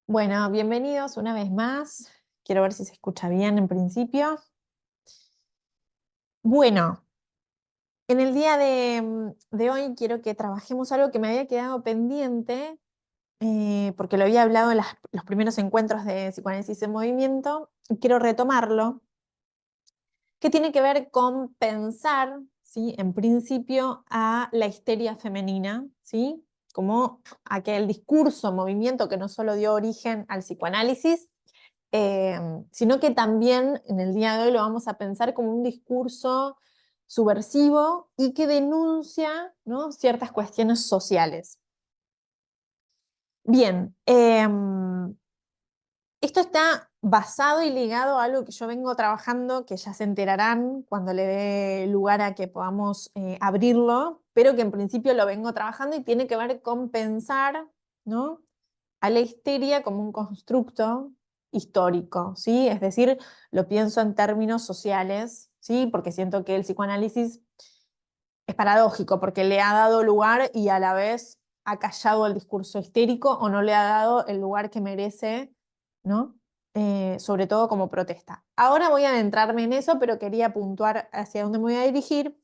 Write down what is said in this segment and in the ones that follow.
Bueno, bienvenidos una vez más. Quiero ver si se escucha bien en principio. Bueno, en el día de hoy quiero que trabajemos algo que me había quedado pendiente, porque lo había hablado en los primeros encuentros de psicoanálisis en movimiento, y quiero retomarlo, que tiene que ver con pensar, ¿sí? En principio, a la histeria femenina, ¿sí? Como aquel discurso, movimiento que no solo dio origen al psicoanálisis, sino que también en el día de hoy lo vamos a pensar como un discurso subversivo y que denuncia, ¿no?, ciertas cuestiones sociales. Bien, esto está basado y ligado a algo que yo vengo trabajando, que ya se enterarán cuando le dé lugar a que podamos abrirlo, pero que en principio lo vengo trabajando y tiene que ver con pensar, ¿no?, a la histeria como un constructo histórico, ¿sí? Es decir, lo pienso en términos sociales, ¿sí? Porque siento que el psicoanálisis es paradójico, porque le ha dado lugar y a la vez ha callado el discurso histérico o no le ha dado el lugar que merece, ¿no? Sobre todo como protesta. Ahora voy a adentrarme en eso, pero quería puntuar hacia dónde me voy a dirigir.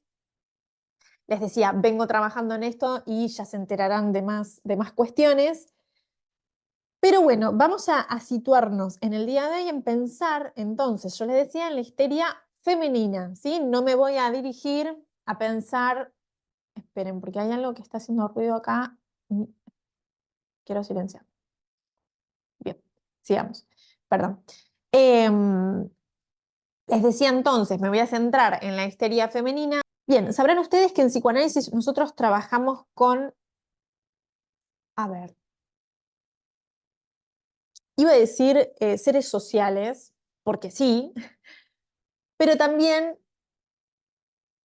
Les decía, vengo trabajando en esto y ya se enterarán de más cuestiones. Pero bueno, vamos a situarnos en el día de hoy en pensar, entonces, yo les decía, en la histeria femenina, ¿sí? No me voy a dirigir a pensar, esperen, porque hay algo que está haciendo ruido acá, quiero silenciar. Bien, sigamos, perdón. Em, Les decía entonces, me voy a centrar en la histeria femenina. Bien, sabrán ustedes que en psicoanálisis nosotros trabajamos con, a ver, iba a decir seres sociales, porque sí, pero también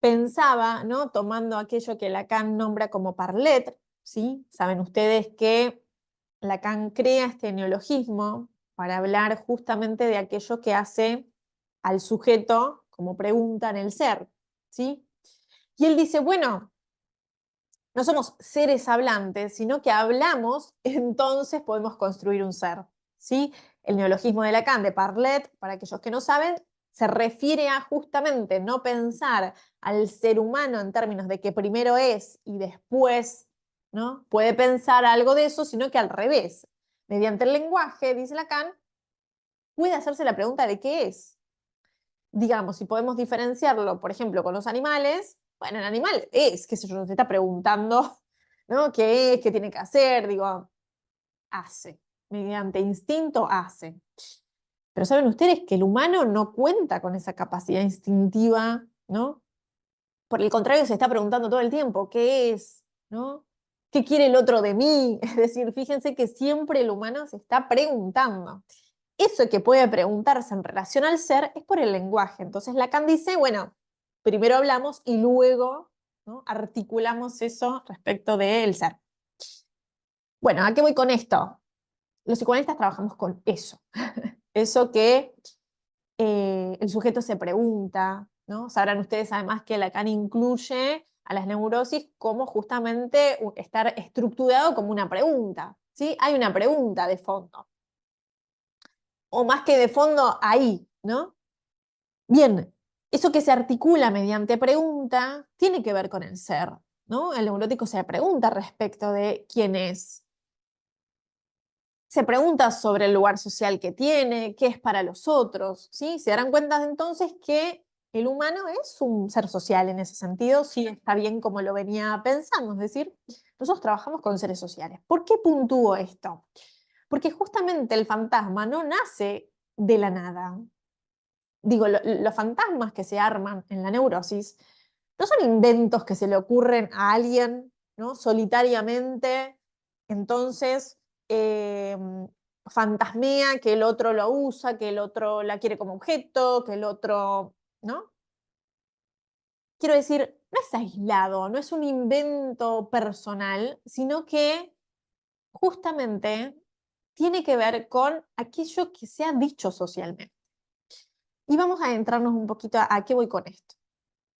pensaba, ¿no?, tomando aquello que Lacan nombra como parlet, ¿sí? Saben ustedes que Lacan crea este neologismo para hablar justamente de aquello que hace al sujeto como pregunta en el ser, ¿sí? Y él dice, bueno, no somos seres hablantes, sino que hablamos, entonces podemos construir un ser, ¿sí? El neologismo de Lacan, de parlet, para aquellos que no saben, se refiere a justamente no pensar al ser humano en términos de que primero es y después, ¿no?, puede pensar algo de eso, sino que al revés. Mediante el lenguaje, dice Lacan, puede hacerse la pregunta de qué es. Digamos, si podemos diferenciarlo, por ejemplo, con los animales, bueno, el animal es, qué sé yo, no se está preguntando, ¿no?, qué es, qué tiene que hacer, digo, hace. Mediante instinto hace. Pero saben ustedes que el humano no cuenta con esa capacidad instintiva, ¿no? Por el contrario, se está preguntando todo el tiempo, ¿qué es? ¿No? ¿Qué quiere el otro de mí? Es decir, fíjense que siempre el humano se está preguntando. Eso que puede preguntarse en relación al ser es por el lenguaje. Entonces Lacan dice, bueno, primero hablamos y luego, ¿no?, articulamos eso respecto del ser. Bueno, ¿a qué voy con esto? Los psicoanalistas trabajamos con eso. Eso que el sujeto se pregunta, ¿no? Sabrán ustedes además que Lacan incluye a las neurosis como justamente estar estructurado como una pregunta, ¿sí? Hay una pregunta de fondo. O más que de fondo, ahí, ¿no? Bien, eso que se articula mediante pregunta tiene que ver con el ser, ¿no? El neurótico se pregunta respecto de quién es. Se pregunta sobre el lugar social que tiene, qué es para los otros, ¿sí? Se darán cuenta entonces que el humano es un ser social en ese sentido, sí está bien como lo venía pensando, es decir, nosotros trabajamos con seres sociales. ¿Por qué puntúo esto? Porque justamente el fantasma no nace de la nada. Digo, los fantasmas que se arman en la neurosis no son inventos que se le ocurren a alguien, ¿no?, solitariamente, entonces eh, fantasmea que el otro lo usa, que el otro la quiere como objeto, que el otro, ¿no? Quiero decir, no es aislado, no es un invento personal, sino que justamente tiene que ver con aquello que se ha dicho socialmente. Y vamos a adentrarnos un poquito a qué voy con esto.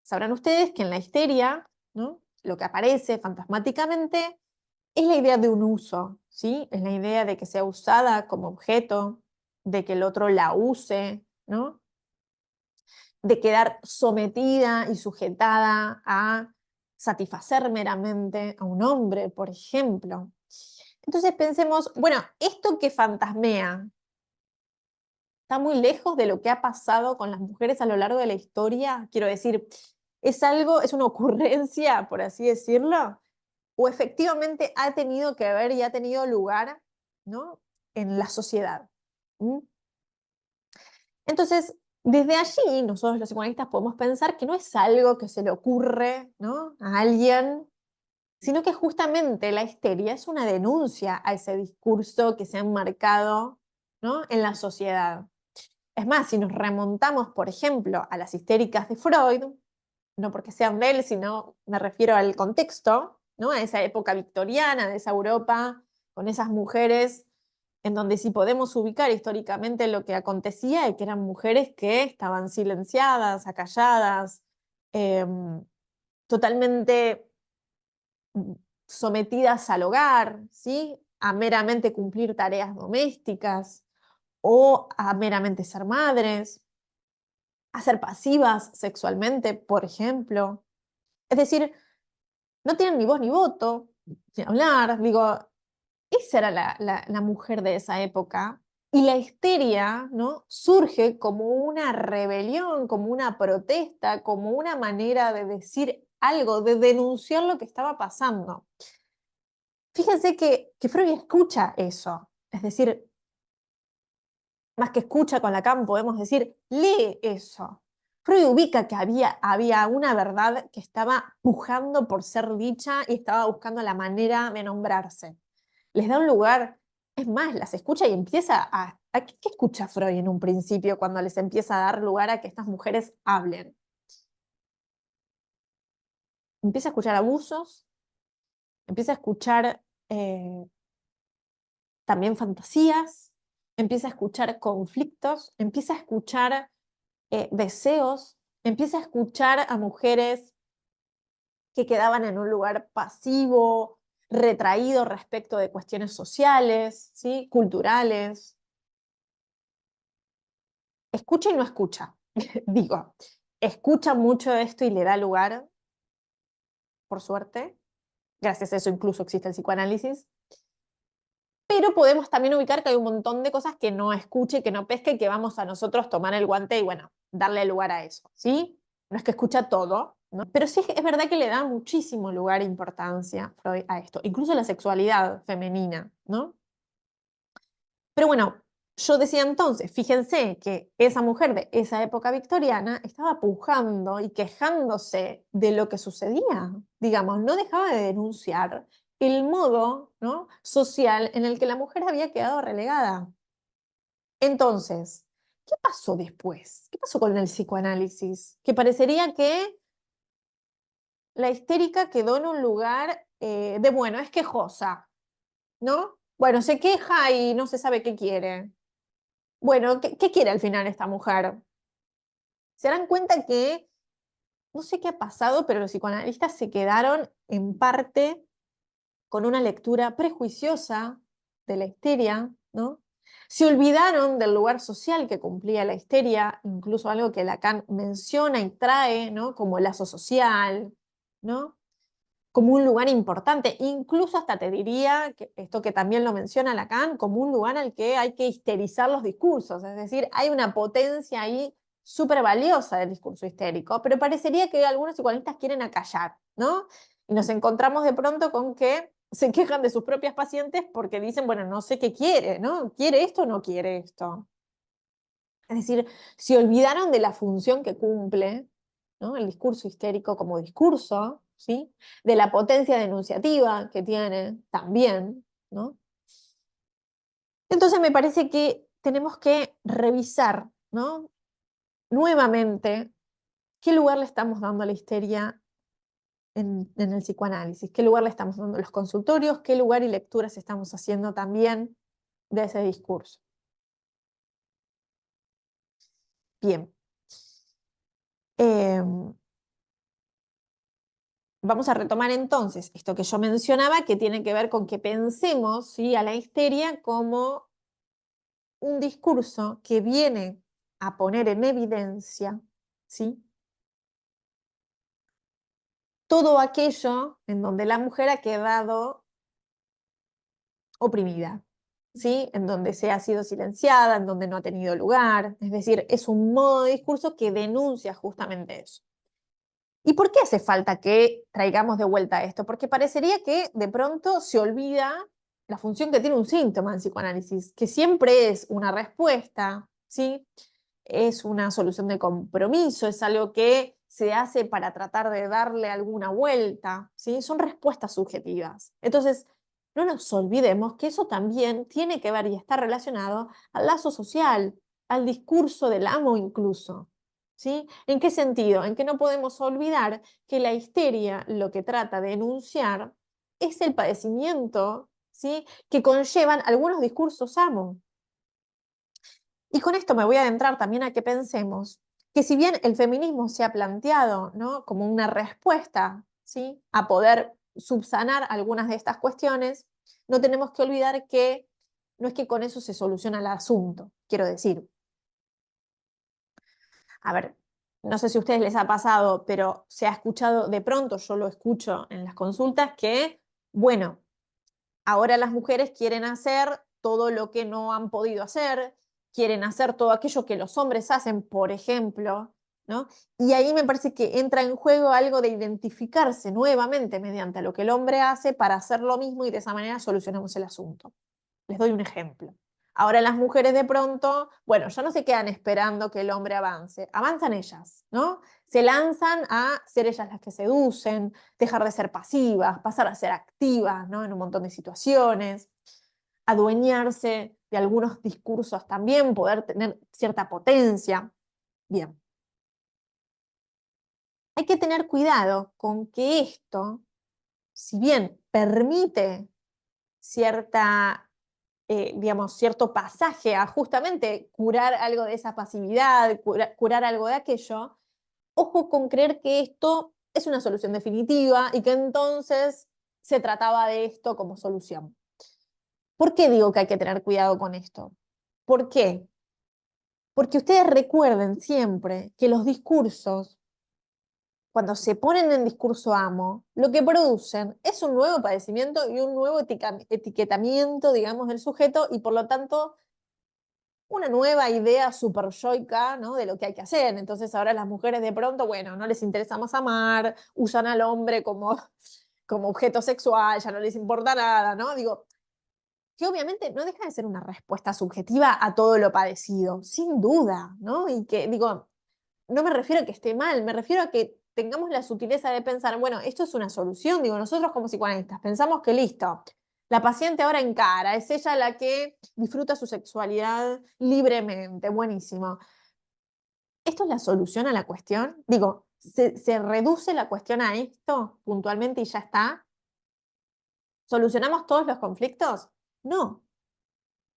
Sabrán ustedes que en la histeria, ¿no?, lo que aparece fantasmáticamente es la idea de un uso, ¿sí? Es la idea de que sea usada como objeto, de que el otro la use, ¿no? De quedar sometida y sujetada a satisfacer meramente a un hombre, por ejemplo. Entonces pensemos, bueno, esto que fantasmea está muy lejos de lo que ha pasado con las mujeres a lo largo de la historia. Quiero decir, es algo, es una ocurrencia, por así decirlo, o efectivamente ha tenido que ver y ha tenido lugar, ¿no? En la sociedad. ¿Mm? Entonces, desde allí, nosotros los psicoanalistas podemos pensar que no es algo que se le ocurre, ¿no? A alguien, sino que justamente la histeria es una denuncia a ese discurso que se ha enmarcado, ¿no? En la sociedad. Es más, si nos remontamos, por ejemplo, a las histéricas de Freud, no porque sean de él, sino me refiero al contexto, ¿no? A esa época victoriana, de esa Europa, con esas mujeres en donde sí podemos ubicar históricamente lo que acontecía y que eran mujeres que estaban silenciadas, acalladas, eh, totalmente sometidas al hogar, ¿sí? A meramente cumplir tareas domésticas o a meramente ser madres, a ser pasivas sexualmente, por ejemplo. Es decir, no tienen ni voz ni voto, sin hablar. Digo, esa era la mujer de esa época. Y la histeria, ¿no? Surge como una rebelión, como una protesta, como una manera de decir algo, de denunciar lo que estaba pasando. Fíjense que Freud escucha eso. Es decir, más que escucha con Lacan, podemos decir, lee eso. Freud ubica que había una verdad que estaba pujando por ser dicha y estaba buscando la manera de nombrarse. Les da un lugar, es más, las escucha y empieza ¿qué escucha Freud en un principio cuando les empieza a dar lugar a que estas mujeres hablen? Empieza a escuchar abusos, empieza a escuchar también fantasías, empieza a escuchar conflictos, empieza a escuchar deseos, empieza a escuchar a mujeres que quedaban en un lugar pasivo, retraído respecto de cuestiones sociales, ¿sí? Culturales. Escucha y no escucha, digo, escucha mucho de esto y le da lugar, por suerte, gracias a eso incluso existe el psicoanálisis, pero podemos también ubicar que hay un montón de cosas que no escuche, que no pesque, y que vamos a nosotros tomar el guante y, bueno, darle lugar a eso, ¿sí? No es que escucha todo, ¿no? Pero sí es verdad que le da muchísimo lugar e importancia Freud a esto, incluso la sexualidad femenina, ¿no? Pero bueno, yo decía entonces, fíjense que esa mujer de esa época victoriana estaba pujando y quejándose de lo que sucedía, digamos, no dejaba de denunciar el modo, ¿no? social en el que la mujer había quedado relegada. Entonces, ¿qué pasó después? ¿Qué pasó con el psicoanálisis? Que parecería que la histérica quedó en un lugar de, bueno, es quejosa, ¿no? Bueno, se queja y no se sabe qué quiere. Bueno, ¿qué quiere al final esta mujer? Se dan cuenta que, no sé qué ha pasado, pero los psicoanalistas se quedaron en parte con una lectura prejuiciosa de la histeria, ¿no? Se olvidaron del lugar social que cumplía la histeria, incluso algo que Lacan menciona y trae, ¿no? Como el lazo social, ¿no? Como un lugar importante, incluso hasta te diría, que esto que también lo menciona Lacan, como un lugar al que hay que histerizar los discursos, es decir, hay una potencia ahí súper valiosa del discurso histérico, pero parecería que algunos psicoanalistas quieren acallar, ¿no? Y nos encontramos de pronto con que se quejan de sus propias pacientes porque dicen, bueno, no sé qué quiere, ¿no? ¿Quiere esto o no quiere esto? Es decir, se olvidaron de la función que cumple, ¿no? El discurso histérico como discurso, ¿sí? De la potencia denunciativa que tiene también, ¿no? Entonces me parece que tenemos que revisar, ¿no? Nuevamente qué lugar le estamos dando a la histeria en el psicoanálisis, qué lugar le estamos dando a los consultorios, qué lugar y lecturas estamos haciendo también de ese discurso. Bien. vamos a retomar entonces esto que yo mencionaba, que tiene que ver con que pensemos, ¿sí?, a la histeria como un discurso que viene a poner en evidencia, ¿sí?, todo aquello en donde la mujer ha quedado oprimida, ¿sí?, en donde se ha sido silenciada, en donde no ha tenido lugar. Es decir, es un modo de discurso que denuncia justamente eso. ¿Y por qué hace falta que traigamos de vuelta esto? Porque parecería que de pronto se olvida la función que tiene un síntoma en psicoanálisis, que siempre es una respuesta, ¿sí? Es una solución de compromiso, es algo que se hace para tratar de darle alguna vuelta, ¿sí? Son respuestas subjetivas. Entonces, no nos olvidemos que eso también tiene que ver y está relacionado al lazo social, al discurso del amo incluso, ¿sí? ¿En qué sentido? En que no podemos olvidar que la histeria lo que trata de enunciar es el padecimiento, ¿sí?, que conllevan algunos discursos amo. Y con esto me voy a adentrar también a que pensemos que si bien el feminismo se ha planteado, ¿no?, como una respuesta, ¿sí?, a poder subsanar algunas de estas cuestiones, no tenemos que olvidar que no es que con eso se soluciona el asunto. Quiero decir, a ver, no sé si a ustedes les ha pasado, pero se ha escuchado de pronto, yo lo escucho en las consultas, que, bueno, ahora las mujeres quieren hacer todo lo que no han podido hacer, quieren hacer todo aquello que los hombres hacen, por ejemplo, ¿no? Y ahí me parece que entra en juego algo de identificarse nuevamente mediante lo que el hombre hace para hacer lo mismo y de esa manera solucionamos el asunto. Les doy un ejemplo. Ahora las mujeres de pronto, bueno, ya no se quedan esperando que el hombre avance, avanzan ellas, ¿no? Se lanzan a ser ellas las que seducen, dejar de ser pasivas, pasar a ser activas, ¿no?, en un montón de situaciones, adueñarse de algunos discursos también, poder tener cierta potencia. Bien, hay que tener cuidado con que esto, si bien permite cierta, digamos, cierto pasaje a justamente curar algo de esa pasividad, curar algo de aquello, ojo con creer que esto es una solución definitiva y que entonces se trataba de esto como solución. ¿Por qué digo que hay que tener cuidado con esto? ¿Por qué? Porque ustedes recuerden siempre que los discursos, cuando se ponen en discurso amo, lo que producen es un nuevo padecimiento y un nuevo etiquetamiento, digamos, del sujeto y por lo tanto una nueva idea super yoica, ¿no?, de lo que hay que hacer. Entonces ahora las mujeres de pronto, bueno, no les interesa más amar, usan al hombre como, como objeto sexual, ya no les importa nada, ¿no? Digo, que obviamente no deja de ser una respuesta subjetiva a todo lo padecido, sin duda, ¿no? Y que, digo, no me refiero a que esté mal, me refiero a que tengamos la sutileza de pensar, bueno, esto es una solución, digo, nosotros como psicoanalistas pensamos que listo, la paciente ahora encara, es ella la que disfruta su sexualidad libremente, buenísimo. ¿Esto es la solución a la cuestión? Digo, ¿se reduce la cuestión a esto puntualmente y ya está? ¿Solucionamos todos los conflictos? No.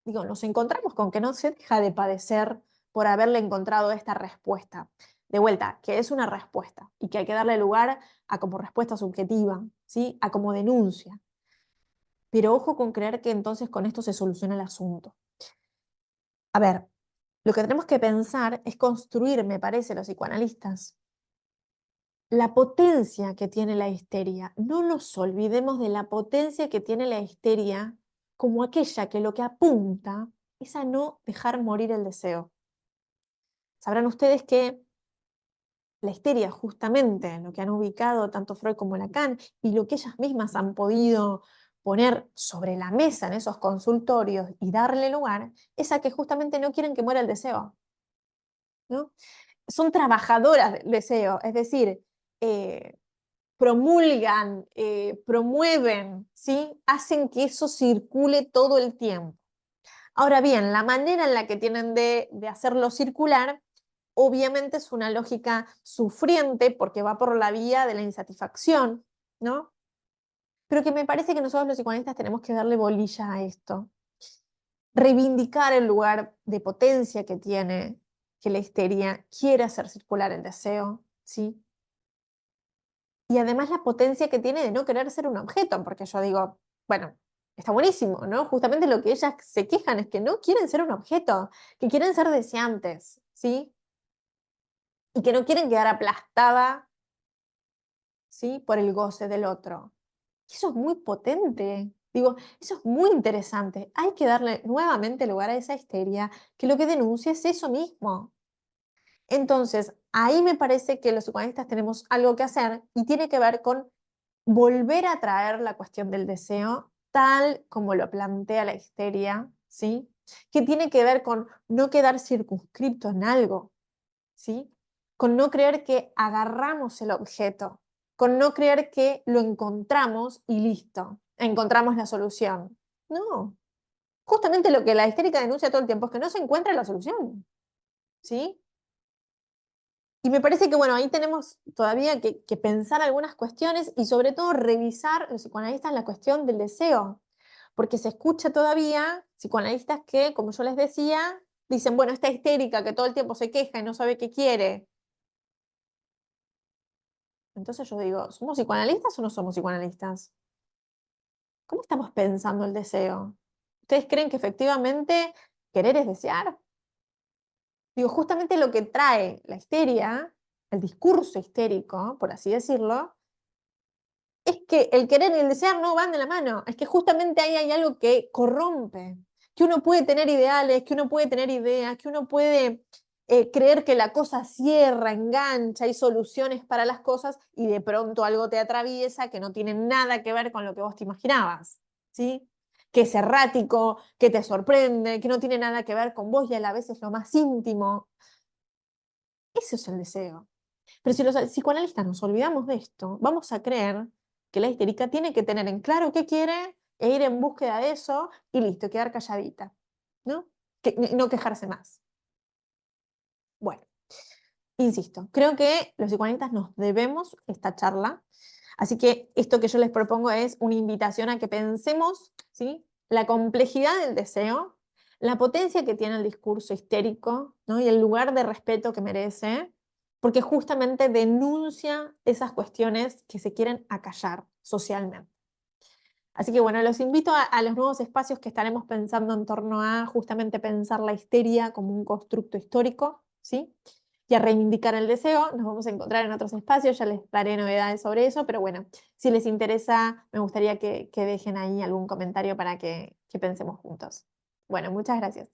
Digo, nos encontramos con que no se deja de padecer por haberle encontrado esta respuesta. De vuelta, que es una respuesta y que hay que darle lugar a como respuesta subjetiva, ¿sí?, a como denuncia. Pero ojo con creer que entonces con esto se soluciona el asunto. A ver, lo que tenemos que pensar es construir, me parece, los psicoanalistas, la potencia que tiene la histeria. No nos olvidemos de la potencia que tiene la histeria como aquella que lo que apunta es a no dejar morir el deseo. Sabrán ustedes que la histeria, justamente, lo que han ubicado tanto Freud como Lacan y lo que ellas mismas han podido poner sobre la mesa en esos consultorios y darle lugar, es a que justamente no quieren que muera el deseo, ¿no? Son trabajadoras del deseo, es decir, eh, promulgan, promueven, ¿sí?, hacen que eso circule todo el tiempo. Ahora bien, la manera en la que tienen de hacerlo circular, obviamente es una lógica sufriente porque va por la vía de la insatisfacción, ¿no? Pero que me parece que nosotros los psicoanalistas tenemos que darle bolilla a esto, reivindicar el lugar de potencia que tiene, que la histeria quiere hacer circular el deseo, ¿sí? Y además la potencia que tiene de no querer ser un objeto, porque yo digo, bueno, está buenísimo, ¿no? Justamente lo que ellas se quejan es que no quieren ser un objeto, que quieren ser deseantes, ¿sí? Y que no quieren quedar aplastada, ¿sí? Por el goce del otro. Y eso es muy potente. Digo, eso es muy interesante. Hay que darle nuevamente lugar a esa histeria, que lo que denuncia es eso mismo. Entonces, ahí me parece que los psicoanalistas tenemos algo que hacer y tiene que ver con volver a traer la cuestión del deseo tal como lo plantea la histeria, ¿sí? Que tiene que ver con no quedar circunscripto en algo, ¿sí? Con no creer que agarramos el objeto, con no creer que lo encontramos y listo, encontramos la solución. No, justamente lo que la histérica denuncia todo el tiempo es que no se encuentra la solución, ¿sí? Y me parece que, bueno, ahí tenemos todavía que pensar algunas cuestiones y sobre todo revisar los psicoanalistas la cuestión del deseo, porque se escucha todavía psicoanalistas que, como yo les decía, dicen, bueno, esta histérica que todo el tiempo se queja y no sabe qué quiere. Entonces yo digo, ¿somos psicoanalistas o no somos psicoanalistas? ¿Cómo estamos pensando el deseo? ¿Ustedes creen que efectivamente querer es desear? Digo, justamente lo que trae la histeria, el discurso histérico, por así decirlo, es que el querer y el desear no van de la mano, es que justamente ahí hay algo que corrompe, que uno puede tener ideales, que uno puede tener ideas, que uno puede creer que la cosa cierra, engancha, hay soluciones para las cosas y de pronto algo te atraviesa que no tiene nada que ver con lo que vos te imaginabas, ¿sí? Que es errático, que te sorprende, que no tiene nada que ver con vos y a la vez es lo más íntimo. Eso es el deseo. Pero si los psicoanalistas nos olvidamos de esto, vamos a creer que la histérica tiene que tener en claro qué quiere e ir en búsqueda de eso y listo, quedar calladita, ¿no? No quejarse más. Bueno, insisto, creo que los psicoanalistas nos debemos esta charla, así que esto que yo les propongo es una invitación a que pensemos, ¿sí? La complejidad del deseo, la potencia que tiene el discurso histérico, ¿no? Y el lugar de respeto que merece, porque justamente denuncia esas cuestiones que se quieren acallar socialmente. Así que bueno, los invito a los nuevos espacios que estaremos pensando en torno a justamente pensar la histeria como un constructo histórico, ¿sí? Y a reivindicar el deseo. Nos vamos a encontrar en otros espacios, ya les daré novedades sobre eso, pero bueno, si les interesa, me gustaría que dejen ahí algún comentario para que pensemos juntos. Bueno, muchas gracias.